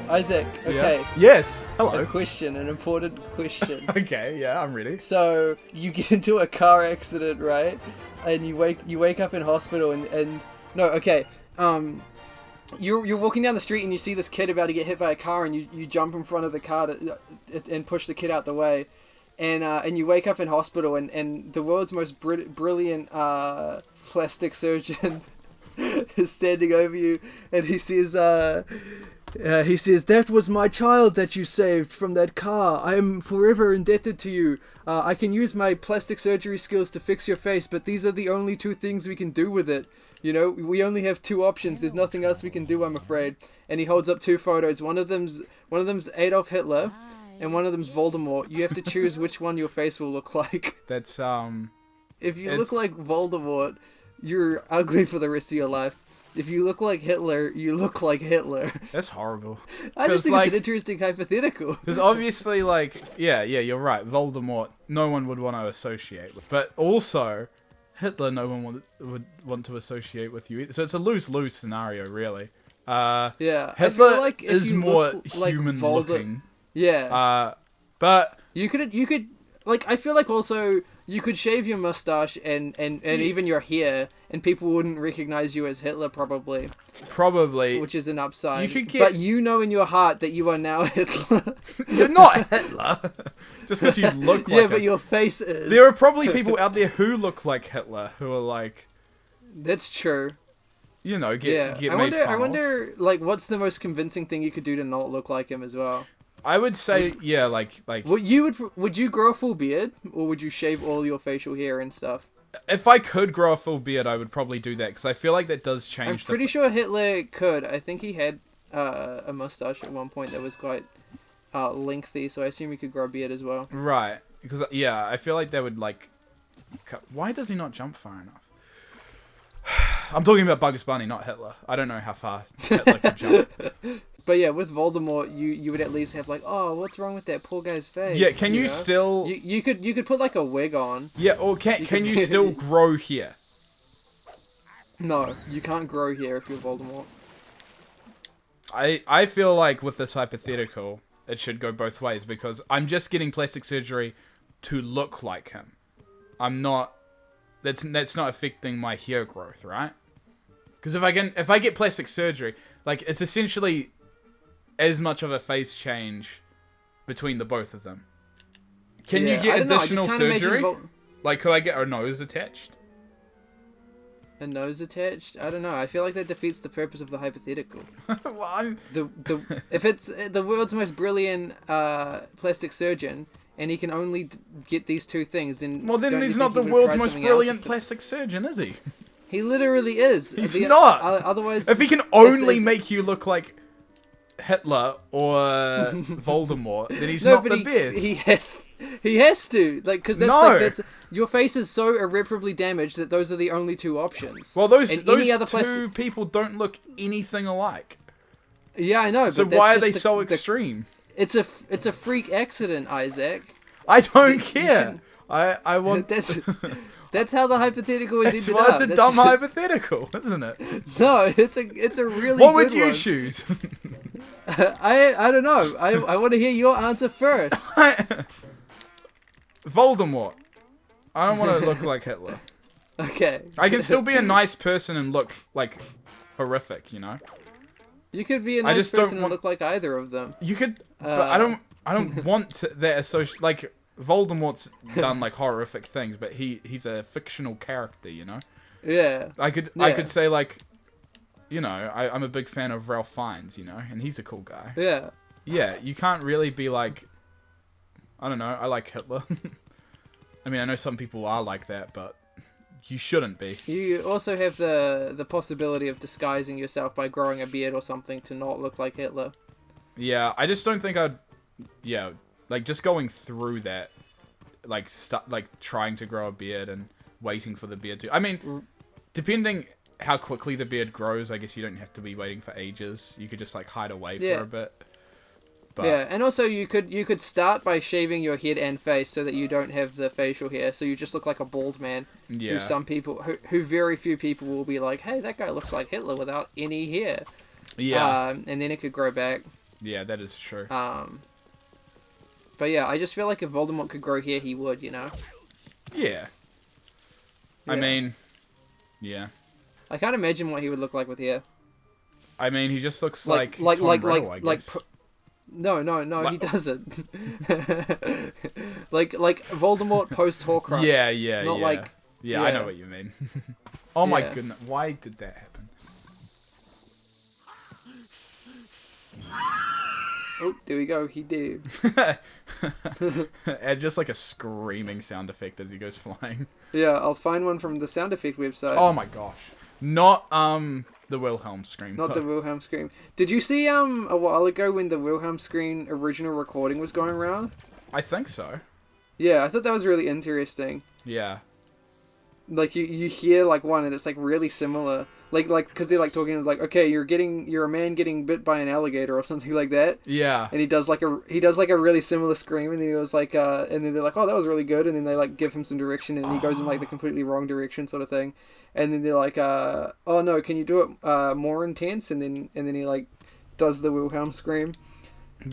Isaac, okay. Yeah. Yes. Hello. A question, an important question. Okay, yeah, I'm ready. So you get into a car accident, right? And you wake up in hospital and no, okay. You're walking down the street and you see this kid about to get hit by a car, and you jump in front of the car and push the kid out the way, and you wake up in hospital, and the world's most brilliant plastic surgeon is standing over you, and he says, "That was my child that you saved from that car. I am forever indebted to you. I can use my plastic surgery skills to fix your face, but these are the only two things we can do with it. You know, we only have two options. There's nothing else we can do, I'm afraid." And he holds up two photos. One of them's Adolf Hitler, and one of them's Voldemort. You have to choose which one your face will look like. That's If you look like Voldemort, you're ugly for the rest of your life. If you look like Hitler, you look like Hitler. That's horrible. I just think it's an interesting hypothetical. Because obviously, yeah, you're right. Voldemort, no one would want to associate with. But also, Hitler, no one would want to associate with you either. So it's a lose-lose scenario, really. Yeah, Hitler like is more human-looking. Yeah. But you could like, I feel like also you could shave your mustache and even your hair, and people wouldn't recognize you as Hitler probably, which is an upside. But you know in your heart that you are now Hitler. You're not Hitler. Just because you look like but your face is. There are probably people out there who look like Hitler who are like... That's true. You know, get made fun of. I wonder, like, what's the most convincing thing you could do to not look like him as well? I would say, yeah, like. Would you grow a full beard, or would you shave all your facial hair and stuff? If I could grow a full beard, I would probably do that, because I feel like that does change. I'm pretty sure Hitler could. I think he had a mustache at one point that was quite lengthy, so I assume he could grow a beard as well. Right, because yeah, I feel like that would like. Why does he not jump far enough? I'm talking about Bugs Bunny, not Hitler. I don't know how far Hitler can jump. But yeah, with Voldemort, you would at least have like, oh, what's wrong with that poor guy's face? Yeah, can you know? still? You could put like a wig on. Yeah, or can you still grow hair? No, you can't grow hair if you're Voldemort. I feel like with this hypothetical, it should go both ways, because I'm just getting plastic surgery to look like him. I'm not. That's not affecting my hair growth, right? Because if I get plastic surgery, like, it's essentially as much of a face change between the both of them. Can you get additional surgery? Like, could I get a nose attached? A nose attached? I don't know. I feel like that defeats the purpose of the hypothetical. Well, if it's the world's most brilliant plastic surgeon, and he can only get these two things, then he's not the world's most brilliant plastic surgeon, is he? He literally is. He's not. Otherwise, if he can only make you look like Hitler or Voldemort, then he's not the best. He has to, like, because that's your face is so irreparably damaged that those are the only two options. Well, those two people don't look anything alike. Yeah, I know. So but why are they so extreme? It's a freak accident, Isaac. I don't care. I want. That's how the hypothetical is ended up. It's a dumb hypothetical, isn't it? No, it's a really. What would you choose? I don't know. I want to hear your answer first. Voldemort. I don't want to look like Hitler. Okay. I can still be a nice person and look like horrific, you know. You could be a nice person and look like either of them. You could, but I don't want that association. Like, Voldemort's done like horrific things, but he's a fictional character, you know. Yeah. I could say, like, you know, I'm a big fan of Ralph Fiennes, you know, and he's a cool guy. Yeah. Yeah, you can't really be like, I don't know, I like Hitler. I mean, I know some people are like that, but you shouldn't be. You also have the possibility of disguising yourself by growing a beard or something to not look like Hitler. Yeah, I just don't think I'd... Yeah, like, just going through that, like, trying to grow a beard and waiting for the beard to... I mean, depending how quickly the beard grows, I guess you don't have to be waiting for ages. You could just, like, hide away for a bit. But... Yeah, and also you could start by shaving your head and face so that you don't have the facial hair, so you just look like a bald man. Yeah. Who very few people will be like, hey, that guy looks like Hitler without any hair. Yeah. And then it could grow back. Yeah, that is true. But yeah, I just feel like if Voldemort could grow hair, he would, you know? Yeah. I Yeah. mean, yeah. I can't imagine what he would look like with hair. I mean, he just looks like Tom Riddle, I guess. No, he doesn't. like Voldemort post Horcrux. Yeah. Not like yeah, I know what you mean. Oh my goodness, why did that happen? Oh, there we go. He did. And just like a screaming sound effect as he goes flying. Yeah, I'll find one from the sound effect website. Oh my gosh. Not the Wilhelm scream. Not the Wilhelm scream. Did you see a while ago when the Wilhelm scream original recording was going around? I think so. Yeah, I thought that was really interesting. Yeah. Like you hear like one and it's like really similar. Like because they're like talking like, okay, you're a man getting bit by an alligator or something like that. Yeah. And he does like a really similar scream, and then he was like and then they're like, oh, that was really good, and then they like give him some direction, and he goes in like the completely wrong direction sort of thing, and then they're like oh no, can you do it more intense, and then he like does the Wilhelm scream.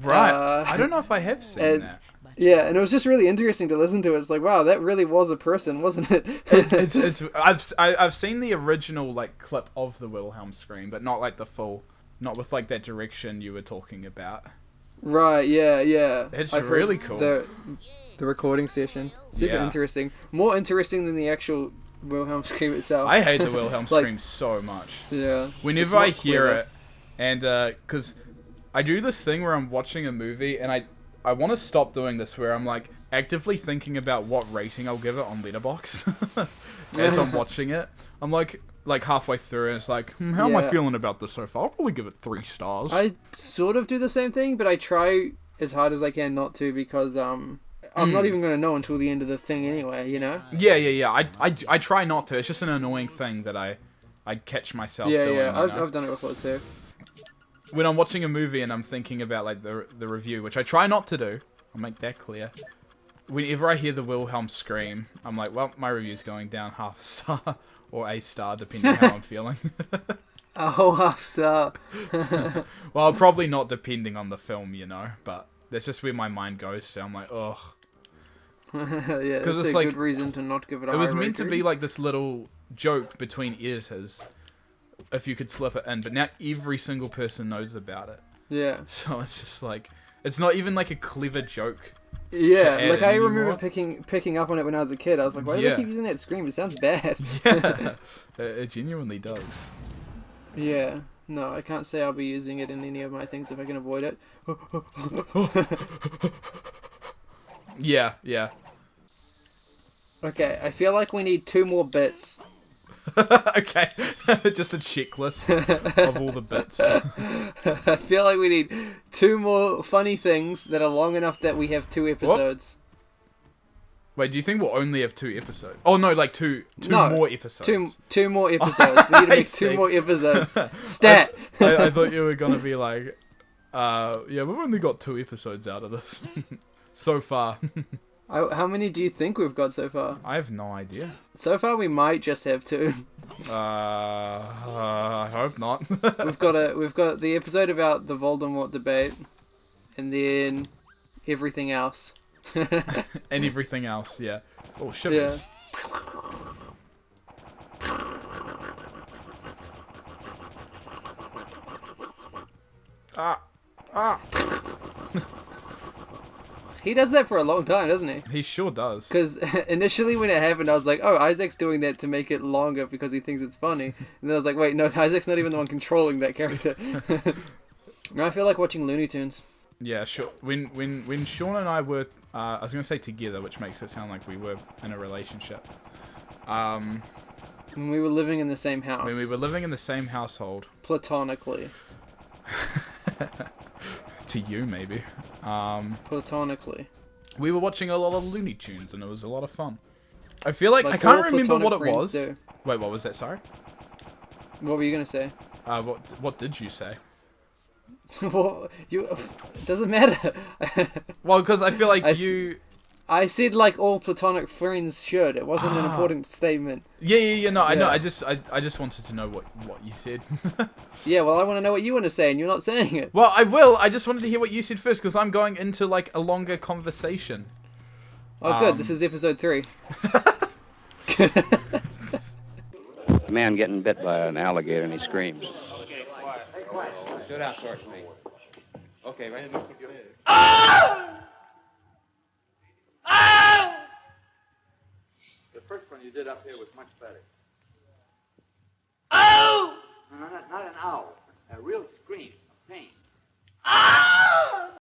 Right. I don't know if I have seen that. Yeah, and it was just really interesting to listen to. It's like, wow, that really was a person, wasn't it? I've seen the original like clip of the Wilhelm scream, but not like the full, not with like that direction you were talking about. Right. Yeah. It's really cool. The recording session, super interesting, more interesting than the actual Wilhelm scream itself. I hate the Wilhelm scream so much. Yeah. Whenever I hear it, and because I do this thing where I'm watching a movie and I want to stop doing this where I'm like actively thinking about what rating I'll give it on Letterboxd as I'm watching it. I'm like halfway through and it's like, how am I feeling about this so far? I'll probably give it 3 stars. I sort of do the same thing, but I try as hard as I can not to because I'm not even going to know until the end of the thing anyway, you know? Yeah. I try not to. It's just an annoying thing that I catch myself doing. Yeah, I've done it before too. When I'm watching a movie and I'm thinking about like the review, which I try not to do, I'll make that clear. Whenever I hear the Wilhelm scream, I'm like, well, my review's going down half a star or a star, depending how I'm feeling. A whole half star. Well, probably not depending on the film, you know, but that's just where my mind goes. So I'm like, ugh. Yeah, that's a good reason to not give it a high rating. It was meant to be like this little joke between editors, if you could slip it in, but now every single person knows about it. Yeah. So it's just like, it's not even like a clever joke. Yeah, like I remember picking up on it when I was a kid. I was like, why do they keep using that scream? It sounds bad. Yeah, it genuinely does. Yeah. No, I can't say I'll be using it in any of my things if I can avoid it. Yeah. Okay, I feel like we need 2 more bits. Okay, just a checklist of all the bits. I feel like we need 2 more funny things that are long enough that we have 2 episodes. What? Wait, do you think we'll only have 2 episodes? Oh no, like two more episodes. Two more episodes. We need to make 2 more episodes. Stat. I thought you were gonna be like, yeah, we've only got 2 episodes out of this so far. How many do you think we've got so far? I have no idea. So far, we might just have 2. I hope not. we've got the episode about the Voldemort debate, and then everything else. And everything else, yeah. Oh, shivers. Yeah. He does that for a long time, doesn't he? He sure does. Because initially when it happened, I was like, oh, Isaac's doing that to make it longer because he thinks it's funny. And then I was like, wait, no, Isaac's not even the one controlling that character. And I feel like watching Looney Tunes. Yeah, sure. When Sean and I were, I was going to say together, which makes it sound like we were in a relationship. When we were living in the same house. When we were living in the same household. Platonically. To you, maybe. Platonically. We were watching a lot of Looney Tunes, and it was a lot of fun. I feel like I can't remember what it was. Do. Wait, what was that? Sorry. What were you gonna say? What did you say? Well, it doesn't matter. Well, because I feel like you. I said like all platonic friends should. It wasn't an important statement. Yeah. No, I know. Yeah. I just wanted to know what you said. Yeah, well, I want to know what you want to say, and you're not saying it. Well, I will. I just wanted to hear what you said first because I'm going into like a longer conversation. Oh, good. This is episode 3. A man getting bit by an alligator and he screams. Okay, quiet. Stood out towards me. Okay, right. The first one you did up here was much better. Oh! No, not an owl. A real scream of pain.